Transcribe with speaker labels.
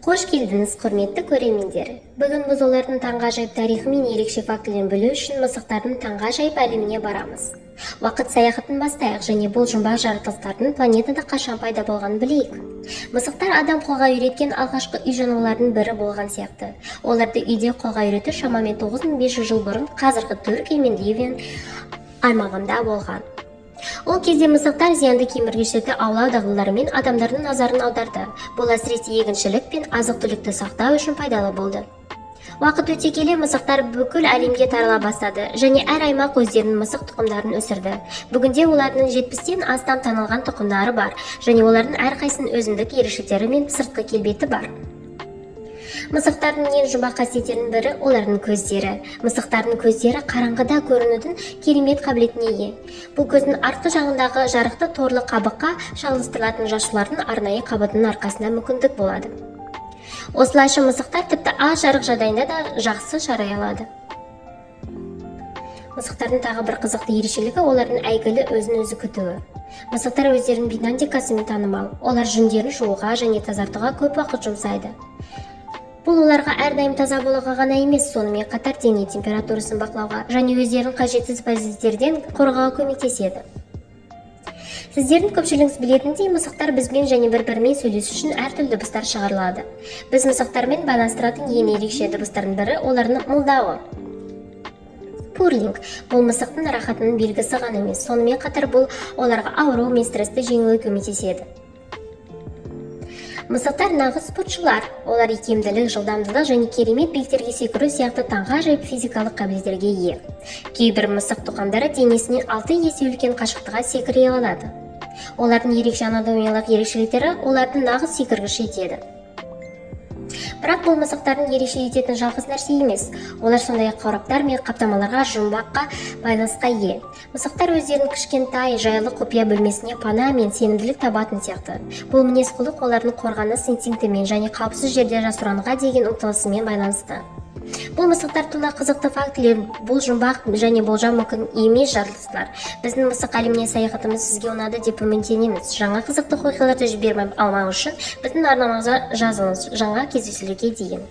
Speaker 1: Қош келдіңіз, құрметті көрермендер. Бүгін біз олардың таңғажайып тарихы мен ерекше фактілерін білу үшін мысықтардың таңғажайып әлеміне барамыз. Уақыт саяхатын бастайық және бұл жұмбақ жаратылыстардың планетада қашан пайда болғанын білейік. Мысықтар адам қолға үйреткен алғашқы үй жануарлардың бірі болған сияқты. Оларды үйде қолға үйрету шамамен 9500 жыл бұрын қазіргі Түркия мен Ливия аймағында болған. Ол кезде мысықтар зиянды кеміргіштерді аулау дағдыларымен адамдардың назарын аударды. Бұл әсіресе егіншілік пен азық-түлікті сақтау үшін пайдалы болды. Уақыт өте келе мысықтар бүкіл әлемге тарала бастады және әр аймақ өздерінің мысық тұқымдарын өсірді. Бүгінде олардың 70-тен астам танылған тұқымдары бар және олардың әрқайсының өзіндік ерекшеліктері мен сыртқы келбеті бар. Мысықтардың ең жұмбақ қасиеттерінің бірі олардың көздері. Мысықтардың көздері қараңғыда көрінудің керемет қабілетіне ие. Бұл көздің артқы жағындағы жарықты торлы қабыққа шағылыстырылатын жасушалардың арнайы қабатының арқасында мүмкіндік болады. Осылайша мысықтар тіпті аз жарық жағдайында да жақсы шарай алады. Мысықтардың тағы бір қызықты ерекшелігі олардың әйгілі өзін-өзі күтуі. Мысықтар өздерінің гимнастикасымен танымал. Олар жүндерін жууға және тазартуға көп уақыт жұмсайды. Бұл оларға әрдайым таза болуға ғана емес, сонымен қатар дене температурасын бақылауға және өздерін қажетсіз паразиттерден қорғауға көмектеседі. Сіздердің көпшілігіңіз білетіндей, мысықтар бізбен және бір-бірімен сөйлесу үшін әртүрлі дыбыстар шығарылады. Біз мысықтармен байланыстыратын ең ерекше дыбыстардың бірі олардың мылдауы. Пурлинг – бұл мысықтың рахатының белгісі ғана емес, сонымен қатар бұл оларға ауру мен стрессті жеңуге көмектеседі. Мысықтар нағыз спортшылар. Олар икемділік, жылдамдылық және керемет биіктерге секіру сияқты таңғажайып физикалық қабілеттерге ие. Кейбір мысық тұқымдары денесінен 6 есе үлкен қашықтыққа секіре алады. Олардың ерекше анатомиялық ерекшеліктері олардың нағыз секіргіш етеді. Бірақ бұл мысықтардың ерекше ететін жалғыз нәрсе емес. Олар сондай-ақ қораптар мен қаптамаларға жұмбаққа байланысқа ие. Мысықтар өздерінің кішкентай жайлы құпия бөлмесіне пана мен сенімділік табатын сияқты. Бұл мінез-құлық олардың қорғаныс инстинктімен және қауіпсіз жерде жасырануға деген ұмтылысымен байланысты. Бұл мысықтар туралы қызықты фактілер, бұл жұмбақ және болжау мүмкін емес жаратылыстар. Біздің мысық әлеміне саяхатымыз сізге ұнады деп үміттенеміз. Жаңа қызықты оқиғаларды жібермей алмау үшін біздің арнамызға жазылыңыз. Жаңа кездесулерге дейін.